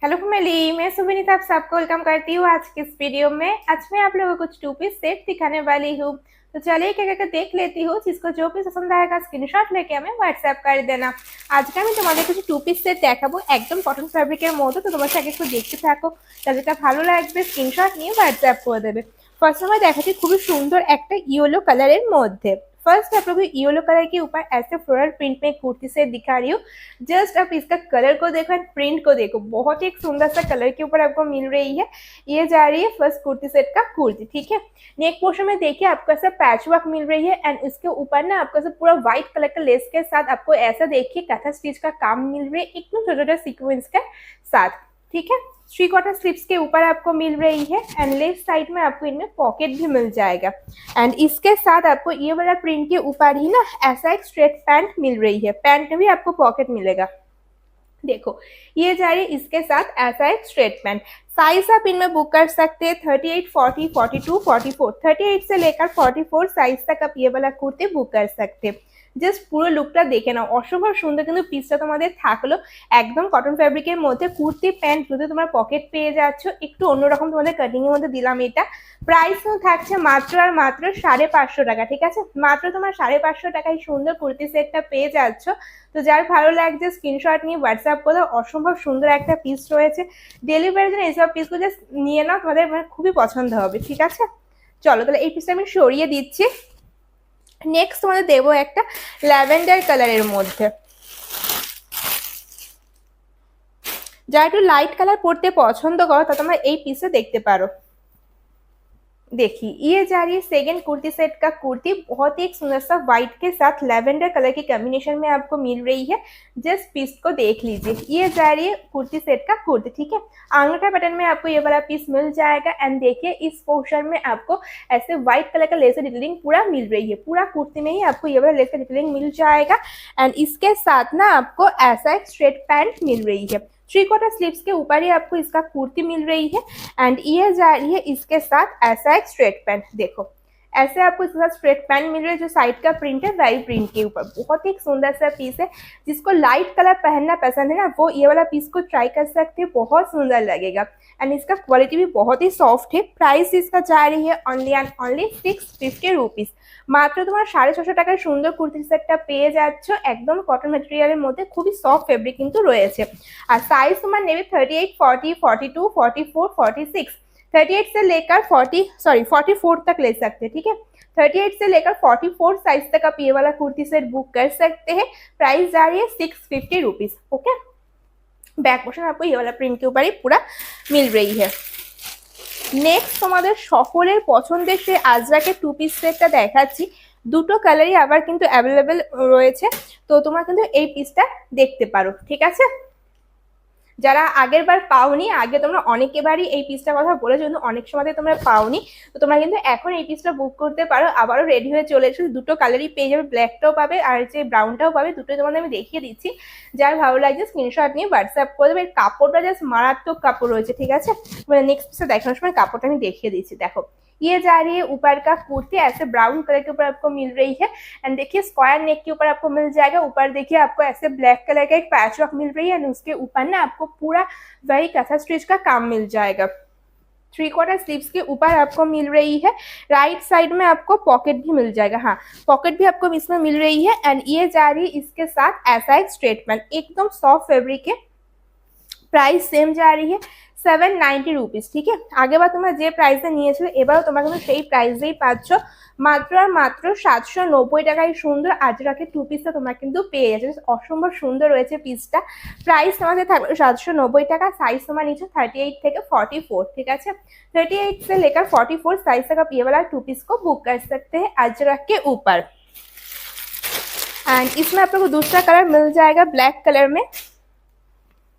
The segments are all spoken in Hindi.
हेलो फैमिली, मैं सुविनीता आप सबको वेलकम करती हूँ आज के इस वीडियो में। आज मैं आप लोगों को कुछ 2 पीस सेट दिखाने वाली हूँ। तो चलिए क्या क्या देख लेती हूँ। जिसको जो पीस पसंद आएगा स्क्रीनशॉट लेके हमें व्हाट्सएप कर देना। আজকে আমি তোমাদের কিছু 2 পিস সেট দেখাবো একদম কটন ফ্যাব্রিকের মধ্যে। তো তোমরা আগে একটু দেখতে থাকো, যাদেরটা ভালো লাগবে স্ক্রিনশট নিয়ে হোয়াটসঅ্যাপ করে দেবে। ফার্স্ট সময় দেখাচ্ছি খুবই সুন্দর একটা ইয়েলো কালারের মধ্যে। फर्स्ट आप लोग येलो कलर के ऊपर ऐसे फ्लोरल प्रिंट में कुर्ती से दिखा रही हूँ। जस्ट आप इसका कलर को देखो एंड प्रिंट को देखो, बहुत ही एक सुंदर सा कलर के ऊपर आपको मिल रही है। ये जा रही है फर्स्ट कुर्ती सेट का कुर्ती, ठीक है। नेक पोर्शन में देखिए आपको ऐसा पैच वर्क मिल रही है एंड इसके ऊपर ना आपको ऐसा पूरा व्हाइट कलर का लेस के साथ आपको ऐसा देखिए कथा स्टिच का काम मिल रही है एकदम छोटा छोटा सीक्वेंस के साथ, ठीक है। 3/4 स्लीव्स के ऊपर आपको मिल रही है एंड लेफ्ट साइड में आपको इनमें पॉकेट भी मिल जाएगा। एंड इसके साथ आपको ये वाला प्रिंट के ऊपर ही ना ऐसा एक स्ट्रेट पैंट मिल रही है। पैंट में भी आपको पॉकेट मिलेगा। देखो ये जा रही है इसके साथ ऐसा एक स्ट्रेट पैंट। साइज आप इनमें बुक कर सकते हैं 38, 40, 42, 44, 38 से लेकर 44 साइज तक आप ये वाला कुर्ती बुक कर सकते हैं। জাস্ট পুরো লুকটা দেখে নাও, অসম্ভব সুন্দর কিন্তু পিসটা তোমাদের থাকলো। একদম কটন ফ্যাব্রিকের মধ্যে কুর্তি প্যান্ট যদি তোমার পকেট পেয়ে যাচ্ছ, একটু অন্যরকম তোমাদের কাটিং এর মধ্যে দিলাম এটা। প্রাইস থাকছে মাত্র আর মাত্র 550 টাকা, ঠিক আছে। মাত্র তোমার 550 টাকায় সুন্দর কুর্তি সেটটা পেয়ে যাচ্ছ। তো যার ভালো লাগছে স্ক্রিনশট নিয়ে হোয়াটসঅ্যাপ করে। অসম্ভব সুন্দর একটা পিস রয়েছে। ডেলিভারির জন্য এইসব পিসগুলো জাস্ট নিয়ে নাও, তোমাদের মানে খুবই পছন্দ হবে, ঠিক আছে। চলো তাহলে এই পিসটা আমি সরিয়ে দিচ্ছি। নেক্সট তোমাদের দেবো একটা ল্যাভেন্ডার কালারের মধ্যে। যারা একটু লাইট কালার পরতে পছন্দ করো তা তোমরা এই পিসে দেখতে পারো। देखिए ये जा रही है सेकेंड कुर्ती सेट का कुर्ती, बहुत ही एक सुंदर सा व्हाइट के साथ लैवेंडर कलर के कॉम्बिनेशन में आपको मिल रही है। जस्ट पीस को देख लीजिए, ये जा रही है कुर्ती सेट का कुर्ती, ठीक है। अंगूठा पैटर्न में आपको ये वाला पीस मिल जाएगा एंड देखिए इस पोर्शन में आपको ऐसे व्हाइट कलर का लेस डिटेलिंग पूरा मिल रही है। पूरा कुर्ती में ही आपको ये वाला लेस का डिटेलिंग मिल जाएगा एंड इसके साथ ना आपको ऐसा एक स्ट्रेट पैंट मिल रही है। 3/4 स्लीव्स के ऊपर ही आपको इसका कुर्ती मिल रही है एंड ये जा रही है इसके साथ ऐसा एक स्ट्रेट पैंट। देखो ऐसे आपको इसके साथ स्ट्रेट पैंट मिल रहा है। जो साइड का प्रिंट है वही प्रिंट के ऊपर बहुत ही एक सुंदर सा पीस है। जिसको लाइट कलर पहनना पसंद है ना, वो ये वाला पीस को ट्राई कर सकते हैं, बहुत सुंदर लगेगा एंड इसका क्वालिटी भी बहुत ही सॉफ्ट है। प्राइस इसका जा रही है ओनली एंड ओनली 650 रुपीज। মাত্র তোমার 650 টাকার সুন্দর কুর্তি সেটটা পেয়ে যাচ্ছ একদম কটন ম্যাটেরিয়ালের মধ্যে। খুবই সফট ফেব্রিক কিন্তু রয়েছে। আর সাইজ তোমার নেবে 38, 40, 42, 44, 46। 38 से लेकर 44 तक ले सकते हैं, ठीक है। 38 से लेकर 44 साइज तक आप ये वाला कुर्ती सेट बुक कर सकते हैं। प्राइस जा रही है 650 रुपीज, ओके। बैक पोर्शन आपको ये वाला प्रिंट के ऊपर ही पूरा मिल रही है। नेक्स्ट তোমাদের সকলের পছন্দের সেই আজরাকের 2 পিস সেটটা দেখাচ্ছি। দুটো কালারই আবার কিন্তু অ্যাভেলেবেল রয়েছে, তো তোমরা কিন্তু এই পিসটা দেখতে পারো, ঠিক আছে। যারা আগের বার পাওনি, আগে তোমরা অনেকবারই এই পিসটার কথা বলেছো কিন্তু অনেক সময় তোমরা পাওনি, তো তোমরা কিন্তু এখন এই পিসটা বুক করতে পারো। আবারও রেডি হয়ে চলে এসেছে, দুটো কালারই পেয়ে যাবে, ব্ল্যাকটাও পাবে আর যে ব্রাউনটাও পাবে। দুটোই তোমাদের আমি দেখিয়ে দিচ্ছি। যার ভালো লাগছে স্ক্রিনশট নিয়ে হোয়াটসঅ্যাপ করে দেবে। কাপড়টা জাস্ট মারাত্মক কাপড় রয়েছে, ঠিক আছে। মানে নেক্সট পিসটা দেখানোর সময় কাপড়টা আমি দেখিয়ে দিচ্ছি। দেখো ये जा रही है ऊपर का कुर्ती ऐसे ब्राउन कलर के ऊपर आपको मिल रही है एंड देखिए स्क्वायर नेक के ऊपर आपको मिल जाएगा। ऊपर देखिए आपको ऐसे ब्लैक कलर का एक पैच वर्क मिल रही है एंड उसके ऊपर ना आपको पूरा वही कथा स्टिच का काम मिल जाएगा। 3/4 स्लीव्स के ऊपर आपको मिल रही है। राइट साइड में आपको पॉकेट भी मिल जाएगा, हाँ पॉकेट भी आपको इसमें मिल रही है एंड ये जा रही है इसके साथ ऐसा एक स्ट्रेट पैंट, एकदम सॉफ्ट फैब्रिक है। प्राइस सेम जा रही है 790 रुपीज, ठीक है। आगे बार তোমরা যে প্রাইসে নিয়েছিলে এবারও তোমরা কিন্তু সেই প্রাইসেই পাচ্ছ। মাত্র আর মাত্র 790 টাকায় সুন্দর আজরাকের 2 পিসটা তোমরা কিন্তু পেয়ে যাচ্ছ। অসম্ভব সুন্দর রয়েছে পিসটা। প্রাইস তোমাদের থাকবে 790 টাকা। সাইজ তোমার নিচে 38 থেকে 44, ठीक है। 38 से लेकर 44 साइज तक आप ये वाला 2 पीस को बुक कर सकते हैं अजरक के ऊपर। एंड इसमें आप लोग को दूसरा कलर मिल जाएगा ब्लैक कलर में।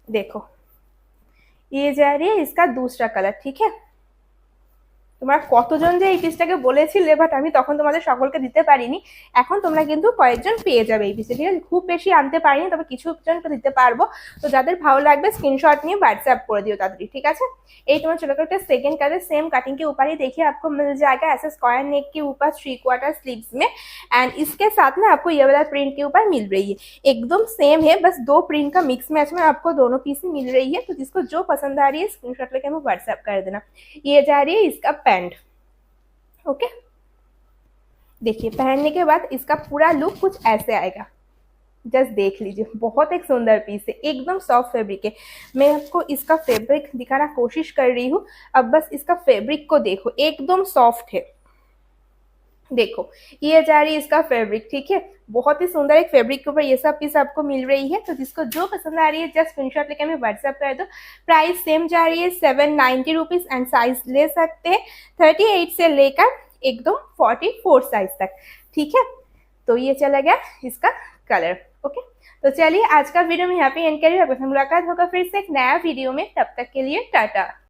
देखो ये जा रही है इसका दूसरा कलर, ठीक है। তোমরা কতজন যে এই পিসটাকে বলেছিলে, বাট আমি তখন তোমাদের সকলকে দিতে পারিনি। এখন তোমরা কিন্তু কয়েকজন পেয়ে যাবে এই পিসে, ঠিক আছে? খুব বেশি আনতে পারিনি, তবে কিছু জনকে দিতে পারবো। তো যাদের ভালো লাগবে স্ক্রিनशॉट নিয়ে व्हाट्सएप कर दियो ताड़ाताड़ी, ठीक है? यही तुम्हें चलो करके सेकंड कलर सेम कटिंग के ऊपर ही देखिए आपको मिल जाएगा ऐसे स्क्वायर नेक के ऊपर 3/4 स्लीव्स में, एंड इसके साथ में आपको ये वाला प्रिंट के ऊपर मिल रही है, एकदम सेम है, बस 2 प्रिंट का मिक्स मैच में आपको दोनों पीस मिल रही है। तो जिसको जो पसंद आ रही है स्क्रीनशॉट लेके हमें व्हाट्सएप कर देना। ये जा रही है इसका पैंट, ओके। देखिए पहनने के बाद इसका पूरा लुक कुछ ऐसे आएगा, जस्ट देख लीजिए, बहुत एक सुंदर पीस है, एकदम सॉफ्ट फैब्रिक है। मैं आपको इसका फैब्रिक दिखाना कोशिश कर रही हूँ, अब बस इसका फैब्रिक को देखो, एकदम सॉफ्ट है। देखो ये जा रही है इसका फैब्रिक, ठीक है? बहुत ही सुंदर एक फैब्रिक के ऊपर ये सब पीस आपको मिल रही है। तो जिसको जो पसंद आ रही है जस्ट स्क्रीनशॉट लेके हमें व्हाट्सएप कर दो। प्राइस सेम जा रही है 790 रुपीज, एंड साइज ले सकते हैं 38 से लेकर एकदम 44 साइज तक, ठीक है? तो ये चला गया इसका कलर, ओके। तो चलिए आज का वीडियो में यहाँ पे एंड करिए, आपसे मुलाकात होगा फिर से एक नया वीडियो में, तब तक के लिए टाटा।